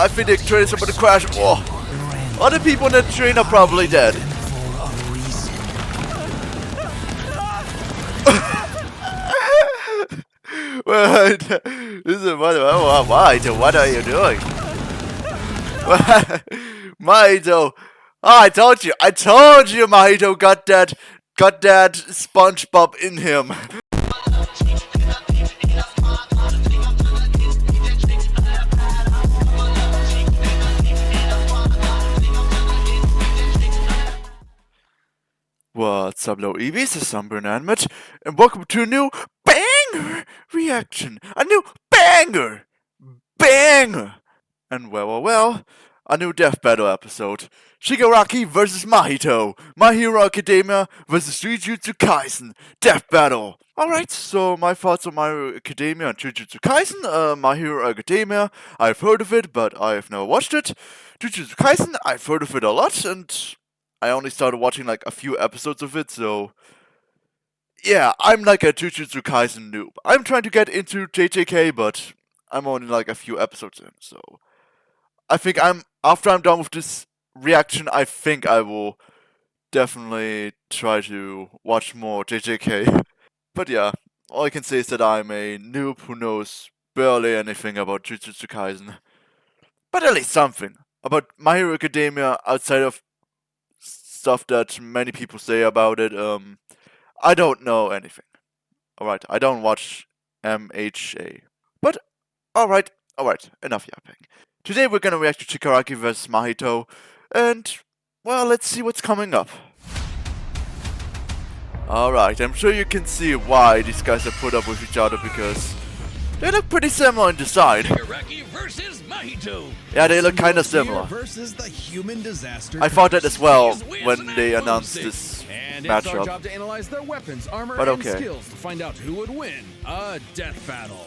I think the train is about to crash. Oh. Other people in the train are probably dead. Wait, this is what are you doing? Mahito, I told you, Mahito got that SpongeBob in him. What's up, low EVs? This is Sunburn Animate, and welcome to a new banger reaction. A new banger! And well, a new death battle episode. Shigaraki vs Mahito. My Hero Academia vs Jujutsu Kaisen. Death battle. Alright, so my thoughts on My Hero Academia and Jujutsu Kaisen. My Hero Academia, I've heard of it, but I've never watched it. Jujutsu Kaisen, I've heard of it a lot, and I only started watching like a few episodes of it, so yeah, I'm like a Jujutsu Kaisen noob. I'm trying to get into JJK, but I'm only like a few episodes in, so I think after I'm done with this reaction, I think I will definitely try to watch more JJK. But yeah, all I can say is that I'm a noob who knows barely anything about Jujutsu Kaisen. But at least something about My Hero Academia outside of stuff that many people say about it. I don't know anything. Alright, I don't watch MHA. But, alright, enough yapping. Today we're gonna react to Shigaraki vs Mahito, and, well, let's see what's coming up. Alright, I'm sure you can see why these guys are put up with each other, because they look pretty similar in design. Shigaraki versus Mahito. Yeah, they look kinda similar. Versus the human disaster. I thought that as well when they announced this and matchup. it's our job to analyze their weapons, armor, and skills to find out who would win a death battle.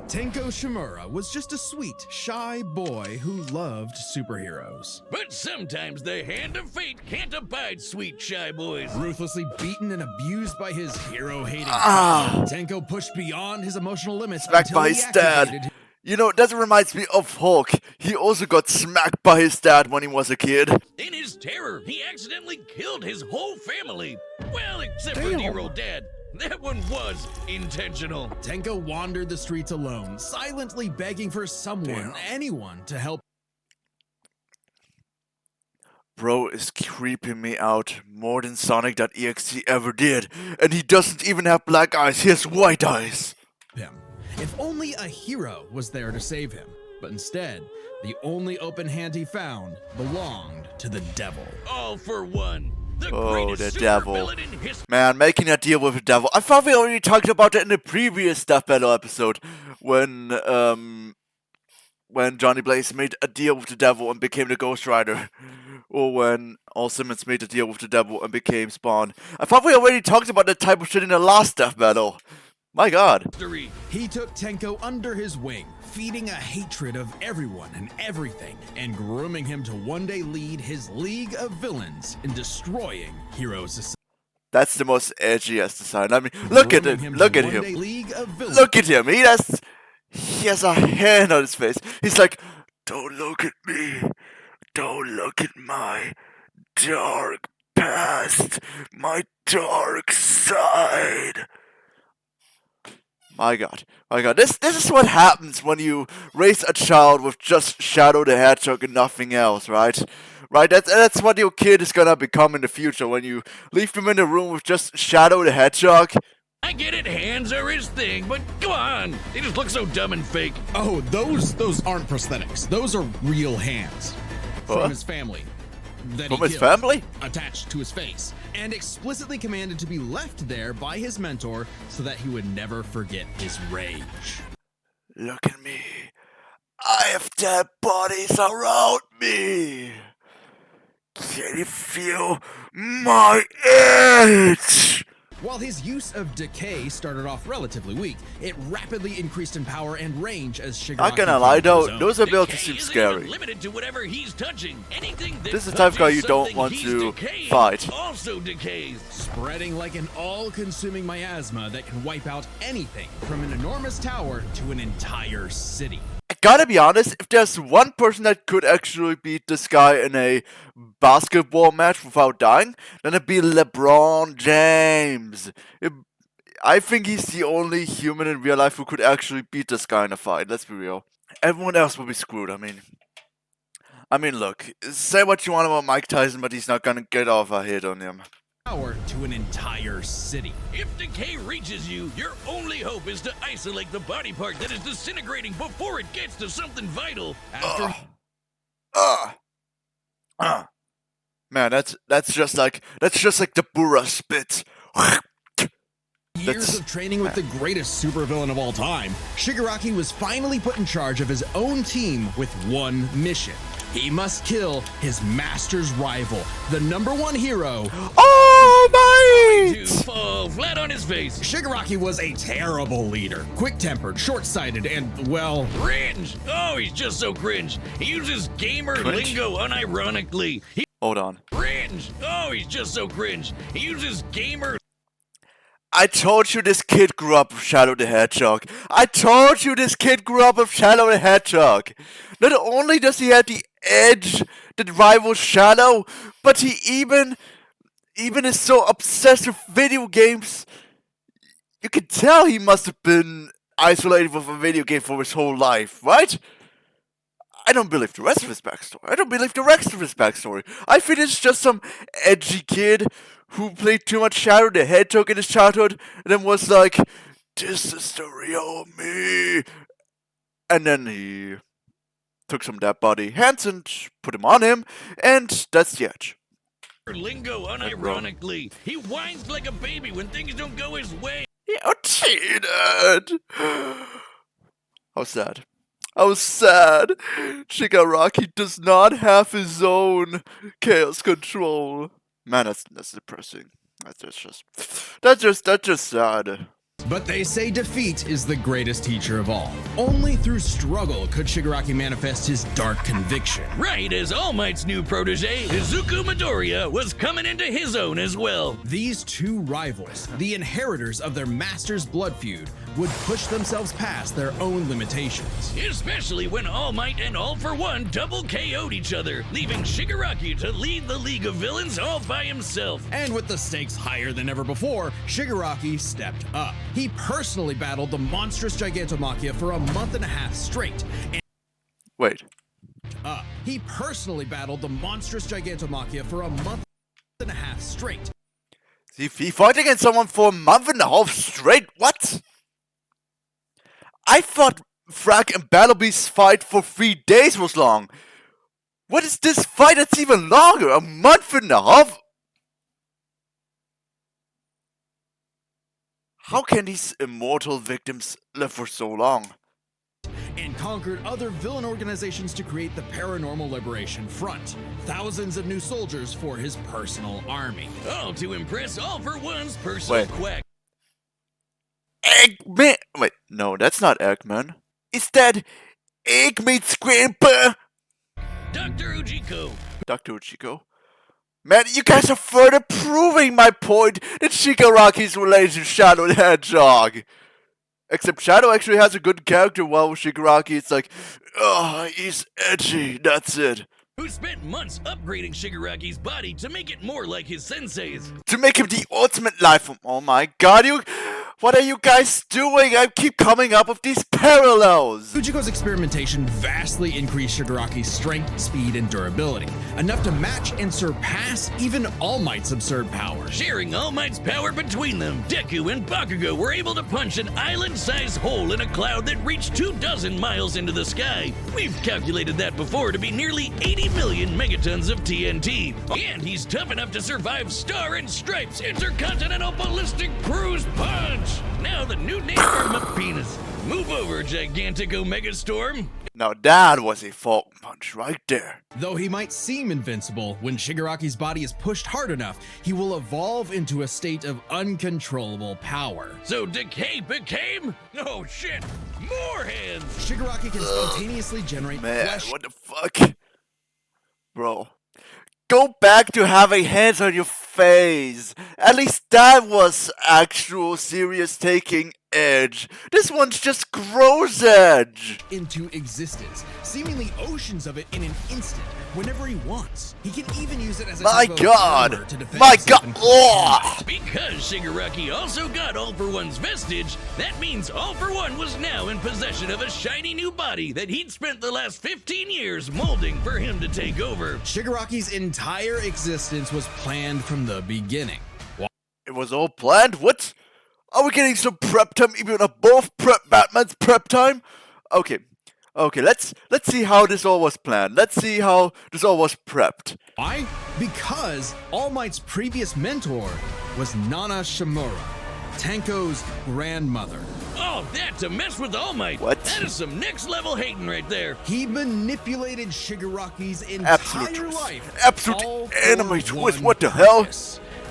Tenko Shimura was just a sweet, shy boy who loved superheroes. But sometimes the hand of fate can't abide sweet shy boys. Ruthlessly beaten and abused by his hero-hating father, Tenko pushed beyond his emotional limits Smacked until by he his dad. activated. You know, that reminds me of Hulk. He also got smacked by his dad when he was a kid. In his terror, he accidentally killed his whole family. Well, except for dear old dad. That one was intentional. Tenko wandered the streets alone, silently begging for someone, anyone, to help. Bro is creeping me out more than Sonic.exe ever did. And he doesn't even have black eyes, he has white eyes. Him. If only a hero was there to save him. But instead, the only open hand he found belonged to the devil. All for one. The devil. Man, making a deal with the devil. I thought we already talked about that in the previous Death Battle episode. When Johnny Blaze made a deal with the devil and became the Ghost Rider. Or when All Simmons made a deal with the devil and became Spawn. I thought we already talked about that type of shit in the last Death Battle. My god. He took Tenko under his wing, feeding a hatred of everyone and everything, and grooming him to one day lead his League of Villains in destroying Hero Society. That's the most edgiest design. I mean, look at him. Look at him. Look at him. He has a hand on his face. He's like, don't look at me. Don't look at my dark past. My dark side. My god, this is what happens when you raise a child with just Shadow the Hedgehog and nothing else, right? Right, that's what your kid is gonna become in the future when you leave them in the room with just Shadow the Hedgehog. I get it, hands are his thing, but come on, they just look so dumb and fake. Oh, those aren't prosthetics. Those are real hands from his family. From his family? Attached to his face, and explicitly commanded to be left there by his mentor so that he would never forget his rage. Look at me. I have dead bodies around me. Can you feel my itch? While his use of decay started off relatively weak, it rapidly increased in power and range as Shigaraki. Not gonna lie though, those abilities seem scary. Limited to whatever he's touching. Anything that this is the type of guy you don't want to fight. Also decays, spreading like an all-consuming miasma that can wipe out anything from an enormous tower to an entire city. A gotta be honest, if there's one person that could actually beat this guy in a basketball match without dying, then it'd be LeBron James. I think he's the only human in real life who could actually beat this guy in a fight, let's be real. Everyone else will be screwed, I mean, look, say what you want about Mike Tyson, but he's not gonna get off a hit on him. Power to an entire city. If decay reaches you, your only hope is to isolate the body part that is disintegrating before it gets to something vital. After Man, that's just like the Burra spit. years of training with the greatest supervillain of all time, Shigaraki was finally put in charge of his own team with one mission. He must kill his master's rival, the #1 hero. Oh my! to fall flat on his face. Shigaraki was a terrible leader, quick-tempered, short-sighted, and, well... Cringe! Oh, he's just so cringe. He uses gamer Cringe? lingo unironically. Hold on. Cringe! Oh, he's just so cringe. He uses gamer... I told you this kid grew up with Shadow the Hedgehog. I told you this kid grew up with Shadow the Hedgehog. Not only does he have the edge that rivals Shadow, but he even is so obsessed with video games. You can tell he must have been isolated with a video game for his whole life, right? I don't believe the rest of his backstory. I think it's just some edgy kid who played too much Shadow the Hedgehog in his childhood and then was like, this is the real me. And then he took some dead body hands and put him on him, and that's the edge. lingo unironically. He whines like a baby when things don't go his way. You cheated. How sad. How sad. Shigaraki does not have his own chaos control. Man, that's depressing. That's just sad. But they say defeat is the greatest teacher of all. Only through struggle could Shigaraki manifest his dark conviction. Right as All Might's new protege, Izuku Midoriya, was coming into his own as well. These two rivals, the inheritors of their master's blood feud, would push themselves past their own limitations. Especially when All Might and All For One double KO'd each other, leaving Shigaraki to lead the League of Villains all by himself. And with the stakes higher than ever before, Shigaraki stepped up. He personally battled the monstrous Gigantomachia for a month and a half straight. Wait. He personally battled the monstrous Gigantomachia for a month and a half straight. He fought against someone for a month and a half straight? What? I thought Frag and Battlebeast's fight for 3 days was long. What is this fight that's even longer? A month and a half? How can these immortal victims live for so long? And conquered other villain organizations to create the Paranormal Liberation Front. Thousands of new soldiers for his personal army. All to impress All For One's personal quack. Eggman! Wait, no, that's not Eggman. Is that Eggman's grandpa? Dr. Ujiko. Dr. Uchiko? Man, you guys are further proving my point that Shigaraki's related to Shadow the Hedgehog. Except Shadow actually has a good character, while with Shigaraki it's like, oh, he's edgy, that's it. Who spent months upgrading Shigaraki's body to make it more like his sensei's. To make him the ultimate life form. Oh my god, what are you guys doing? I keep coming up with these parallels. Ujiko's experimentation vastly increased Shigaraki's strength, speed, and durability, enough to match and surpass even All Might's absurd power. Sharing All Might's power between them, Deku and Bakugo were able to punch an island-sized hole in a cloud that reached 24 miles into the sky. We've calculated that before to be nearly 80 million megatons of TNT. And he's tough enough to survive Star and Stripes' intercontinental ballistic cruise punch. Now the new name for my penis. Move over, gigantic Omega Storm. Now that was a Falcon Punch right there. Though he might seem invincible, when Shigaraki's body is pushed hard enough, he will evolve into a state of uncontrollable power. So Decay became? Oh shit, more hands! Shigaraki can spontaneously generate Man, flesh. what the fuck? Bro. Go back to having hands on your face. At least that was actual serious taking edge. This one's just gross edge. Into existence, seemingly oceans of it in an instant, whenever he wants. He can even use it as a My type of God! armor to defend My himself God! in Oh! Because Shigaraki also got All For One's vestige, that means All For One was now in possession of a shiny new body that he'd spent the last 15 years molding for him to take over. Shigaraki's entire existence was planned from the beginning. It was all planned? What? Are we getting some prep time even above Batman's prep time? Okay, let's see how this all was planned. Let's see how this all was prepped. Why? Because All Might's previous mentor was Nana Shimura, Tanko's grandmother. Oh, that to mess with All Might. What? That is some next level hating right there. He manipulated Shigaraki's entire life. Absolute anime twist, what the hell?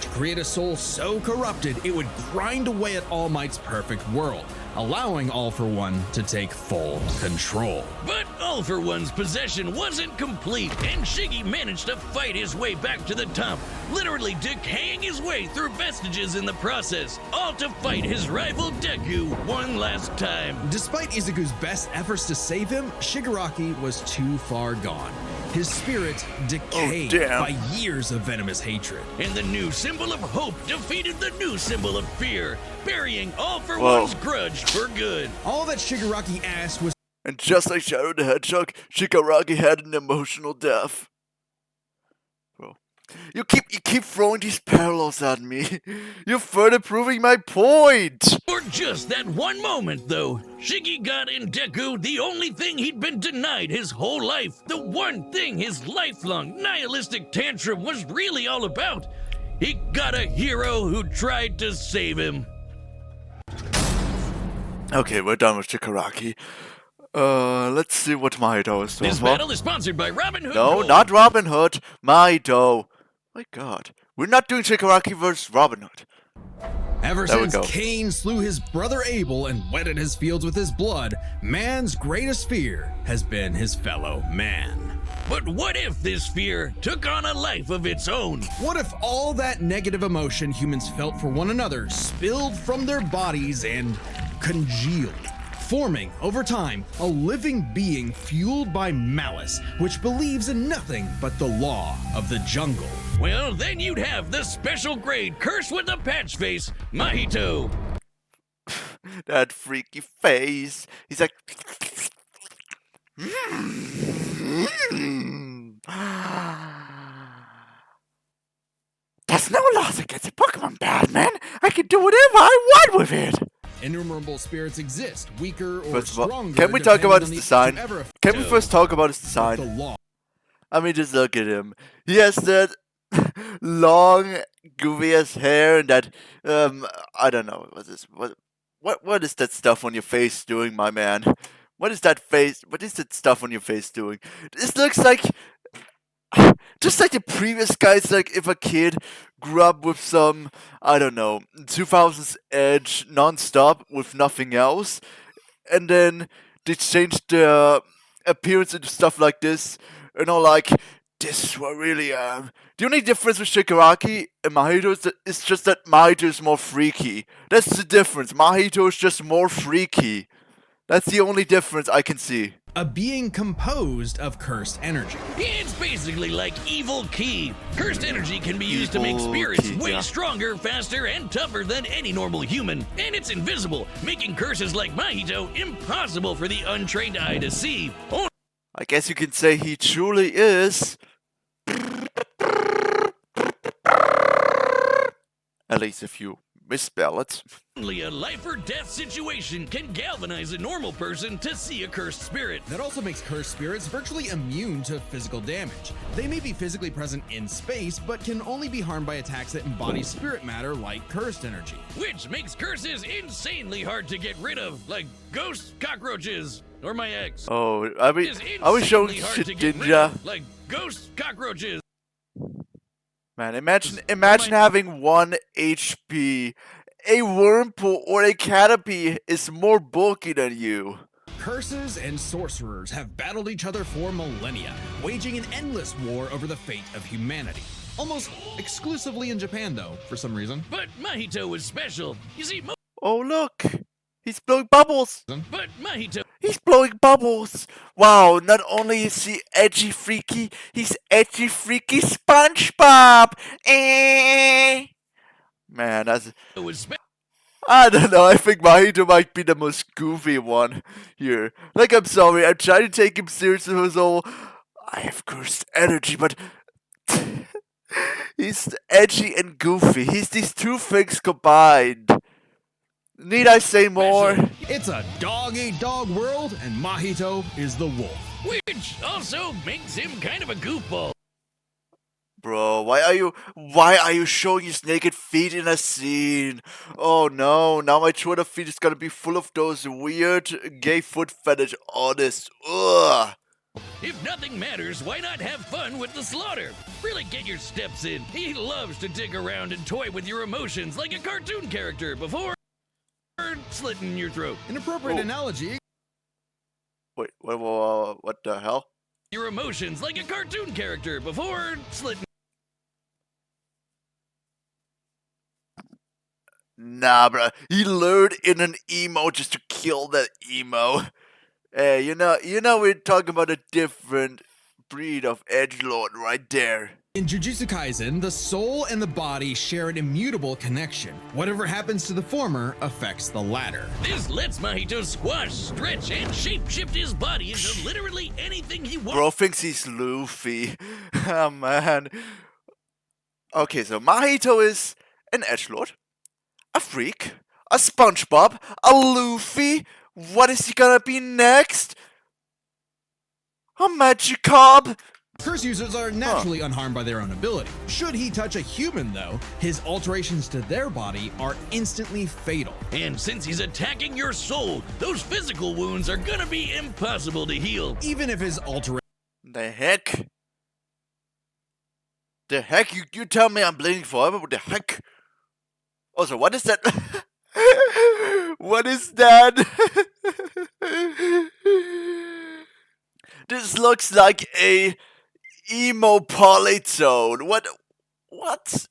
To create a soul so corrupted, it would grind away at All Might's perfect world, allowing All For One to take full control. But All For One's possession wasn't complete, and Shiggy managed to fight his way back to the top, literally decaying his way through vestiges in the process, all to fight his rival Deku one last time. Despite Izuku's best efforts to save him, Shigaraki was too far gone. His spirit decayed by years of venomous hatred. And the new symbol of hope defeated the new symbol of fear, burying All For One's grudge for good. All that Shigaraki asked was, And just like Shadow the Hedgehog, Shigaraki had an emotional death. Bro, you keep throwing these parallels at me. You're further proving my point. For just that one moment, though, Shiggy got in Deku the only thing he'd been denied his whole life. The one thing his lifelong nihilistic tantrum was really all about. He got a hero who tried to save him. Okay, we're done with Shigaraki. Let's see what Mahito is doing. This battle is sponsored by Robin Hood. No, Gold. not Robin Hood. Mahito. My God, we're not doing Shigaraki versus Robin Hood. ever There we since go. Cain slew his brother Abel and wetted his fields with his blood, man's greatest fear has been his fellow man. But what if this fear took on a life of its own? What if all that negative emotion humans felt for one another spilled from their bodies and congealed, forming, over time, a living being fueled by malice, which believes in nothing but the law of the jungle? Well, then you'd have the special grade curse with the patch face, Mahito. That freaky face. He's like. There's no laws against a Pokemon, Batman. I can do whatever I want with it. Innumerable spirits exist, weaker or First of all, stronger. can we talk about his depending on the design? whoever Can we first talk about his the design? law. I mean, just look at him. He has that long, goofy ass hair and that I don't know. What is that stuff on your face doing, my man? What is that face? What is that stuff on your face doing? This looks like just like the previous guys. Like if a kid grew up with some, I don't know, 2000s edge non-stop with nothing else, and then they changed the appearance into stuff like this. You know, like this is what really. The only difference with Shigaraki and Mahito is just that Mahito is more freaky. That's the difference. Mahito is just more freaky. That's the only difference I can see. A being composed of cursed energy. It's basically like Evil Key. Cursed energy can be used to make spirits way stronger, faster, and tougher than any normal human. And it's invisible, making curses like Mahito impossible for the untrained eye to see. I guess you can say he truly is. At least if you misspell it. Only a life or death situation can galvanize a normal person to see a cursed spirit. That also makes cursed spirits virtually immune to physical damage. They may be physically present in space, but can only be harmed by attacks that embody spirit matter like cursed energy. Which makes curses insanely hard to get rid of, like ghosts, cockroaches, or my ex. Oh, I was showing shit ninja. Like ghosts, cockroaches. Man, imagine having 1 HP. A Wurmple or a Caterpie is more bulky than you. Curses and sorcerers have battled each other for millennia, waging an endless war over the fate of humanity. Almost exclusively in Japan, though, for some reason. But Mahito was special. You see, Oh look, He's blowing bubbles. But Mahito He's blowing bubbles. Wow, not only is he edgy freaky, he's edgy freaky SpongeBob. Man, that's... was I don't know, I think Mahito might be the most goofy one here. Like, I'm sorry, I'm trying to take him seriously with his whole... I have cursed energy, but... he's edgy and goofy. He's these two things combined. Need I say more? It's a dog-eat-dog world, and Mahito is the wolf. which also makes him kind of a goofball. Bro, why are you showing his naked feet in a scene? Oh no, now my Twitter feed is gonna be full of those weird gay foot fetish artists. Ugh. If nothing matters, why not have fun with the slaughter? Really get your steps in. He loves to dig around and toy with your emotions like a cartoon character before slitting your throat. An appropriate analogy. Wait, what the hell? Your emotions like a cartoon character before slitting. Nah, bruh. He lured in an emo just to kill that emo. Hey, you know we're talking about a different breed of edgelord right there. In Jujutsu Kaisen, the soul and the body share an immutable connection. Whatever happens to the former affects the latter. This lets Mahito squash, stretch, and shapeshift his body into literally anything he wants. Bro thinks he's Luffy. Oh man. Okay, so Mahito is an edgelord, a freak, a SpongeBob, a Luffy. What is he gonna be next? A Magikarp? Curse users are naturally unharmed by their own ability. Should he touch a human, though, his alterations to their body are instantly fatal. And since he's attacking your soul, those physical wounds are gonna be impossible to heal. Even if his alterations The heck? The heck? You tell me I'm bleeding forever? What the heck? Also, what is that? What is that? This looks like a emo polytone. What?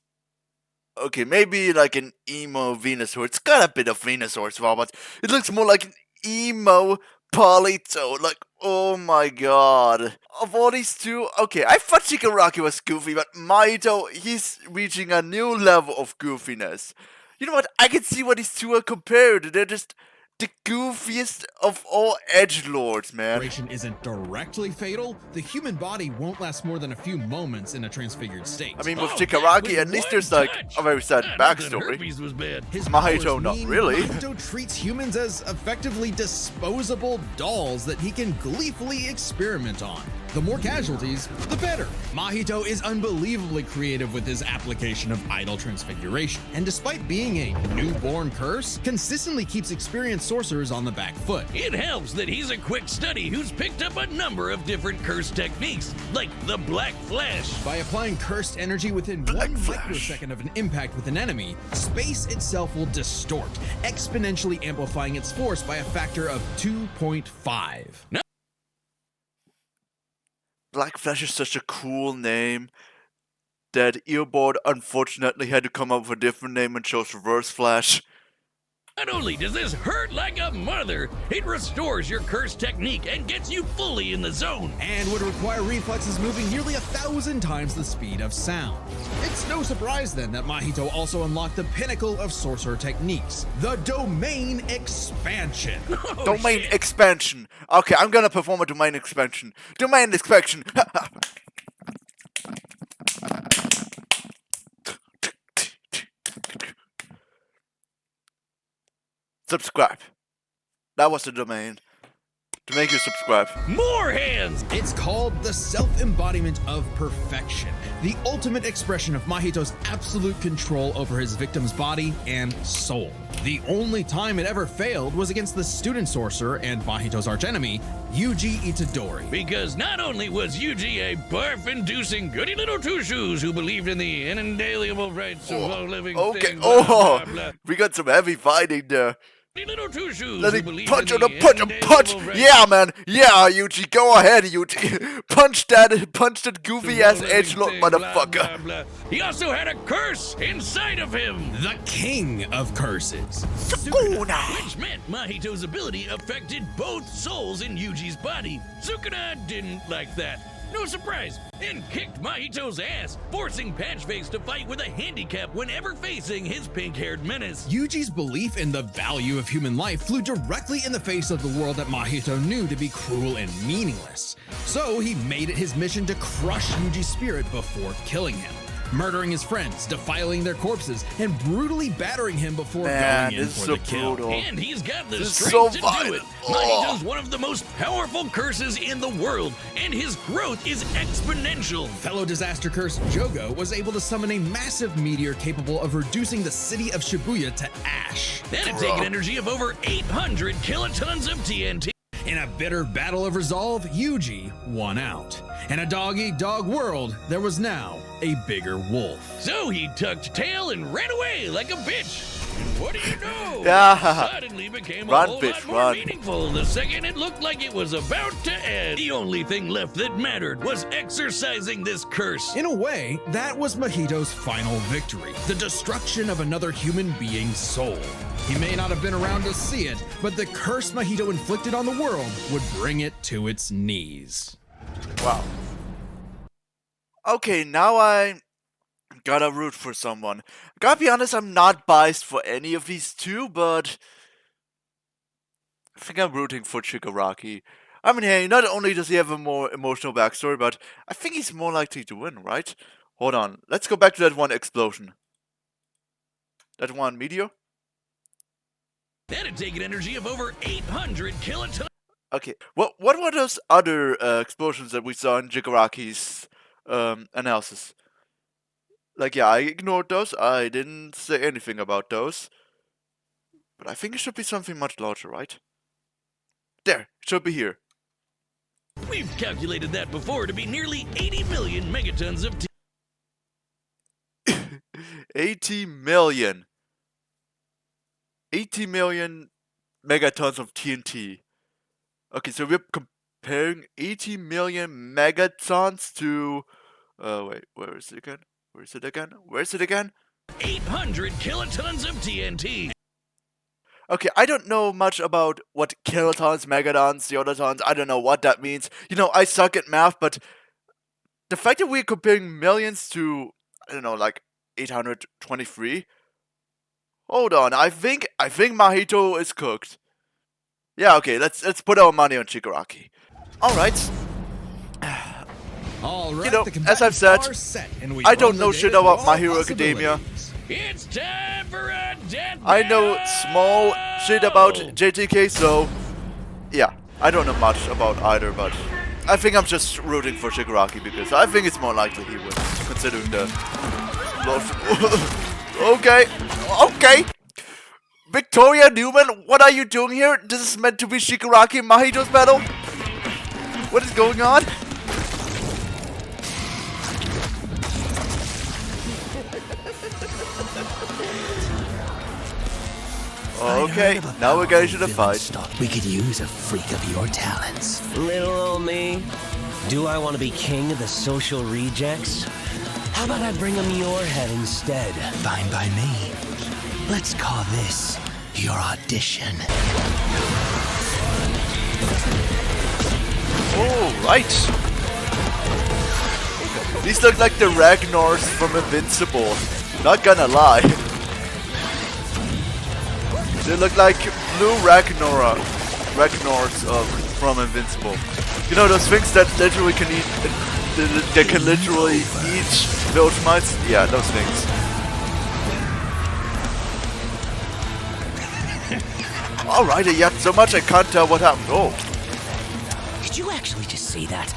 Okay, maybe like an emo Venusaur. It's got a bit of Venusaur as well, but it looks more like an emo polytone. Like, oh my god. Of all these two, okay, I thought Shigaraki was goofy, but Mahito, he's reaching a new level of goofiness. You know what? I can see what these two are compared. They're just the goofiest of all edgelords, man. isn't directly fatal, the human body won't last more than a few moments in a transfigured state. I mean, with Shigaraki, at least there's like a very sad backstory. Herpes was bad. His Mahito, powers not mean really. Mahito treats humans as effectively disposable dolls that he can gleefully experiment on. The more casualties, the better. Mahito is unbelievably creative with his application of idle transfiguration, and despite being a newborn curse, consistently keeps experienced sorcerers on the back foot. It helps that he's a quick study who's picked up a number of different curse techniques, like the Black Flash. By applying cursed energy within one microsecond of an impact with an enemy, space itself will distort, exponentially amplifying its force by a factor of 2.5. Black Flash is such a cool name that Earboard unfortunately had to come up with a different name and chose Reverse Flash. Not only does this hurt like a mother, it restores your curse technique and gets you fully in the zone. And would require reflexes moving nearly 1,000 times the speed of sound. It's no surprise then that Mahito also unlocked the pinnacle of sorcerer techniques, the Domain Expansion. Oh, Domain shit. Expansion. Okay, I'm gonna perform a Domain Expansion. Domain Expansion. Subscribe. That was the domain. To make you subscribe. More hands! It's called the self-embodiment of perfection, the ultimate expression of Mahito's absolute control over his victim's body and soul. The only time it ever failed was against the student sorcerer and Mahito's archenemy, Yuji Itadori. Because not only was Yuji a barf-inducing goody little two-shoes who believed in the inalienable rights of all living Okay, things, blah, blah, blah. we got some heavy fighting there. Little two shoes. Let who me believe punch in on the the punch. indelible right- Yeah, man. Yeah, Yuji. Go ahead, Yuji. Punch that goofy ass edgelord Blah, motherfucker. blah, blah. He also had a curse inside of him, The king of curses. which meant Mahito's ability affected both souls in Yuji's body. Sukuna didn't like that. No surprise, and kicked Mahito's ass, forcing Patchface to fight with a handicap whenever facing his pink-haired menace. Yuji's belief in the value of human life flew directly in the face of the world that Mahito knew to be cruel and meaningless. So he made it his mission to crush Yuji's spirit before killing him, murdering his friends, defiling their corpses, and brutally battering him before going in for the kill. brutal. And he's got the This is strength so to violent. do it. Oh. Mahito's one of the most powerful curses in the world, and his growth is exponential. Fellow disaster curse Jogo was able to summon a massive meteor capable of reducing the city of Shibuya to ash. That'd take an energy of over 800 kilotons of TNT. In a bitter battle of resolve, Yuji won out. In a dog-eat-dog world, there was now a bigger wolf. So he tucked tail and ran away like a bitch. And what do you know? Yeah. It suddenly became Run, a whole bitch, lot more run. meaningful the second it looked like it was about to end. The only thing left that mattered was exercising this curse. In a way, that was Mahito's final victory, the destruction of another human being's soul. He may not have been around to see it, but the curse Mahito inflicted on the world would bring it to its knees. Wow. Okay, now I gotta root for someone. Gotta be honest, I'm not biased for any of these two, but I think I'm rooting for Shigaraki. I mean, hey, not only does he have a more emotional backstory, but I think he's more likely to win, right? Hold on, let's go back to that one explosion. That one meteor? That'd take an energy of over 800 kilotons. Okay, what were those other explosions that we saw in Shigaraki's analysis? Like, yeah, I ignored those. I didn't say anything about those. But I think it should be something much larger, right? There, it should be here. We've calculated that before to be nearly 80 million megatons of 80 million. 80 million megatons of TNT. Okay, so we're comparing 80 million megatons to... wait, where is it again? Where is it again? Where is it again? 800 kilotons of TNT. Okay, I don't know much about what kilotons, megatons, yodotons, I don't know what that means. You know, I suck at math, but the fact that we're comparing millions to, I don't know, like 823? Hold on, I think Mahito is cooked. Yeah, okay, let's put our money on Shigaraki. Alright. All right, You know, the as I've said, are set, and we I don't run know the shit day about with My all Hero Academia. possibilities. It's time for a death I know small shit about JTK, so yeah, I don't know much about either, but I think I'm just rooting for Shigaraki because I think it's more likely he wins, considering the okay. Victoria Newman, what are you doing here? This is meant to be Shigaraki and Mahito's battle? What is going on? Okay, now we're going to the fight. We could use a freak of your talents. Little old me. Do I want to be king of the social rejects? How about I bring him your head instead? Fine by me. Let's call this your audition. Alright. These look like the Ragnars from Invincible. Not gonna lie. They look like blue Ragnars from Invincible. You know those things that literally can eat, they can literally eat village mice? Yeah, those things. Alright, yeah, so much I can't tell what happened. Oh. Did you actually just say that?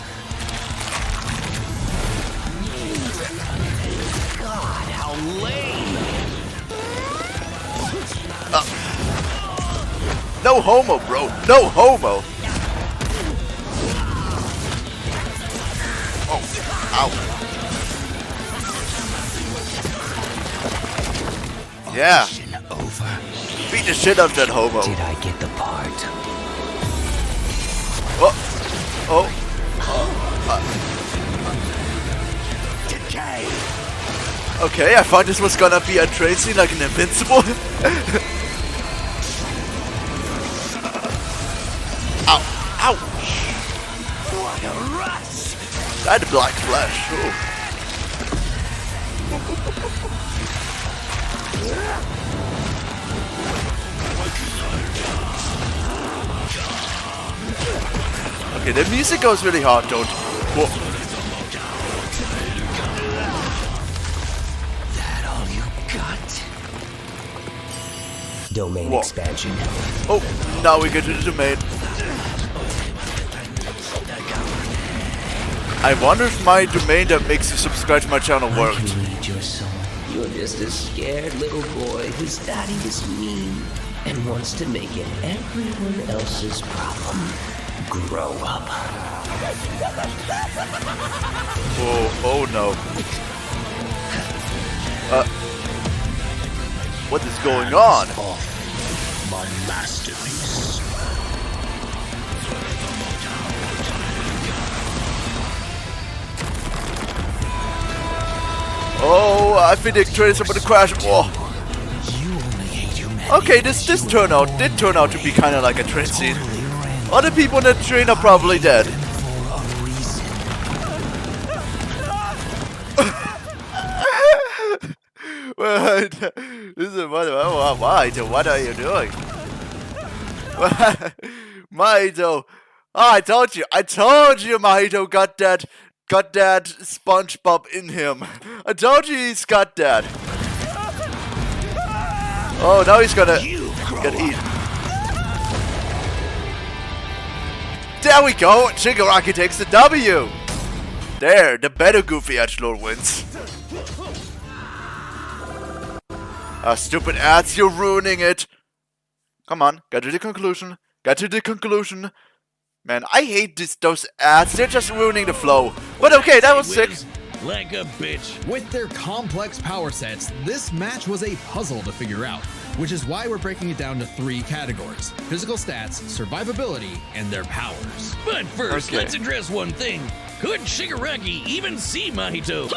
God, how lame! No homo, bro. No homo. Oh, ow. Yeah. Mission over. Beat the shit out of that homo. Did I get the part? Okay, I thought this was gonna be a train scene like an Invincible. Ow! Ouch! What a rush! That black flash. Ooh. Okay, the music goes really hard, don't. Whoa. That all you got? Domain Whoa. expansion. Oh, now we get to the domain. I wonder if my domain that makes you subscribe to my channel I worked. can read your soul. You're just a scared little boy whose daddy is mean and wants to make it everyone else's problem. Grow up. Oh no. What is going on? My masterpiece. Oh, I think the train's about to crash. Whoa. You only hate humanity. Okay, this did turn out to be kind of like a train scene. Other people in the train are probably dead. For a reason. This is what are you doing? Mahito. Oh, I told you, Mahito got that SpongeBob in him. I told you he's got that. Oh, now he's gonna eat. There we go. Shigaraki takes the W. There, the better goofy edgelord wins. Stupid ads, you're ruining it. Come on, get to the conclusion. Get to the conclusion. Man, I hate those ads. They're just ruining the flow. But okay, that was sick. Like a bitch. With their complex power sets, this match was a puzzle to figure out, which is why we're breaking it down to 3 categories: physical stats, survivability, and their powers. But first, Okay. let's address one thing. Could Shigaraki even see Mahito?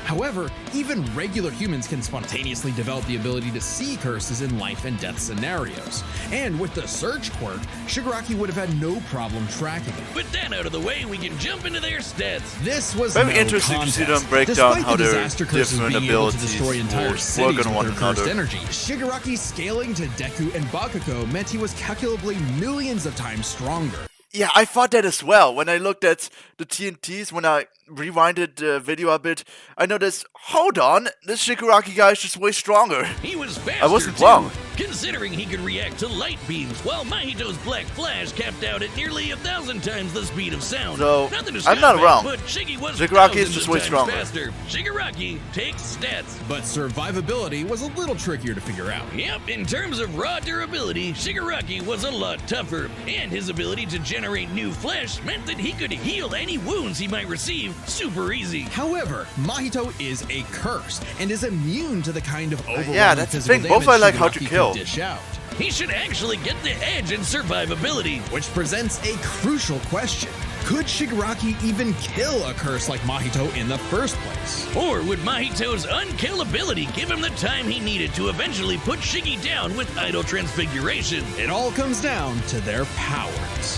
However, even regular humans can spontaneously develop the ability to see curses in life and death scenarios. And with the search quirk, Shigaraki would have had no problem tracking it. With that out of the way, we can jump into their stats. This was Very no interesting to see contest. them break Despite down how the their disaster curses different being able to abilities destroy entire will cities work with on their one cursed another. energy, Shigaraki scaling to Deku and Bakugo meant he was calculably millions of times stronger. Yeah, I thought that as well. When I looked at the TNTs, when I rewinded the video a bit, I noticed, hold on, this Shigaraki guy is just way stronger. He was faster, I wasn't too, wrong. considering he could react to light beams, while Mahito's black flash capped out at nearly 1,000 times the speed of sound. So, Nothing to I'm scoff not at, wrong. But Shiggy was Shigaraki is thousands just of way times stronger. faster. Shigaraki takes stats. But survivability was a little trickier to figure out. Yep, in terms of raw durability, Shigaraki was a lot tougher, and his ability to generate new flesh meant that he could heal any wounds he might receive super easy. However, Mahito is a curse and is immune to the kind of overwhelming yeah, that's the physical thing. Both damage I like how to Shigaraki kill. could dish out. He should actually get the edge in survivability. Which presents a crucial question. Could Shigaraki even kill a curse like Mahito in the first place? Or would Mahito's unkillability give him the time he needed to eventually put Shiggy down with idle transfiguration? It all comes down to their powers.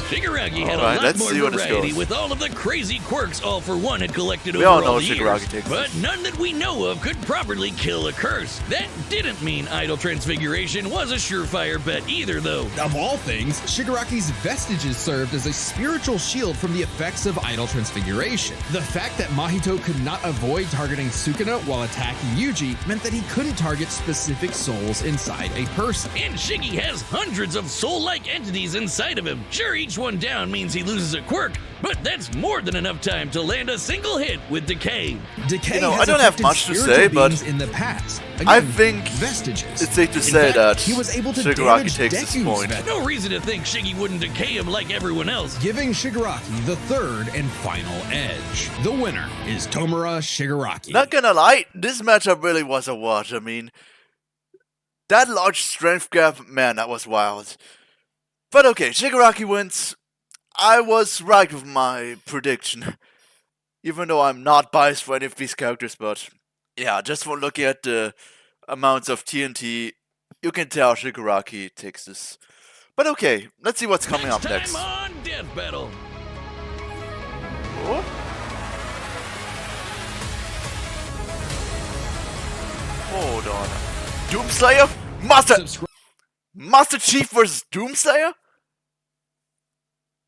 Shigaraki had Alright, a lot let's more see where this variety goes. with all of the crazy quirks All For One had collected We over all know all the Shigaraki years, takes but this. none that we know of could properly kill a curse. That didn't mean idle transfiguration was a surefire bet either, though. Of all things, Shigaraki's vestiges served as a spiritual shield from the effects of idle transfiguration. The fact that Mahito could not avoid targeting Sukuna while attacking Yuji meant that he couldn't target specific souls inside a person. And Shiggy has hundreds of soul-like entities inside of him. Sure, each one down means he loses a quirk, but that's more than enough time to land a single hit with Decay. Decay You know, has I don't have affected much to spiritual say, but beings in the past. I Again, think vestiges. it's safe to In say fact, that he was able to Shigaraki damage takes this Deku's point. vest- No reason to think Shiggy wouldn't decay him like everyone else. giving Shigaraki the third and final edge. The winner is Tomura Shigaraki. Not gonna lie, this matchup really was a watch. I mean, That large strength gap, man, that was wild. But okay, Shigaraki wins. I was right with my prediction. Even though I'm not biased for any of these characters, but yeah, just from looking at the amounts of TNT, you can tell Shigaraki takes this. But okay, let's see what's coming up next. Time on Death Battle. Oh? Hold on. Doomslayer? Master Chief vs. Doomslayer?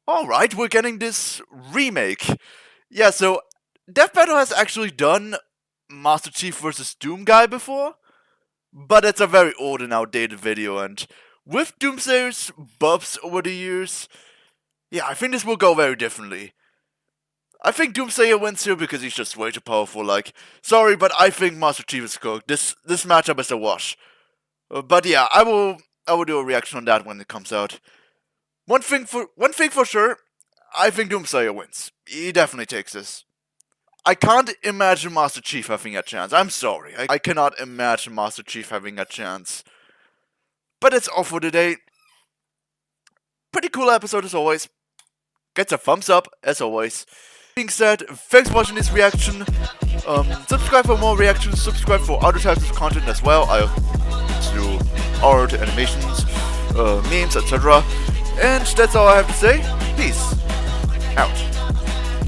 Alright, we're getting this remake. Yeah, so Death Battle has actually done Master Chief vs. Doom Guy before, but it's a very old and outdated video, and with Doomslayer's buffs over the years, yeah, I think this will go very differently. I think Doomslayer wins here because he's just way too powerful, like, sorry, but I think Master Chief is cooked. This matchup is a wash. But yeah, I will do a reaction on that when it comes out. One thing for sure, I think Doomslayer wins. He definitely takes this. I can't imagine Master Chief having a chance. I'm sorry. I cannot imagine Master Chief having a chance. But that's all for today. Pretty cool episode as always. Gets a thumbs up as always. Being said, thanks for watching this reaction. Subscribe for more reactions. Subscribe for other types of content as well. I do art, animations, memes, etc. And that's all I have to say. Peace out.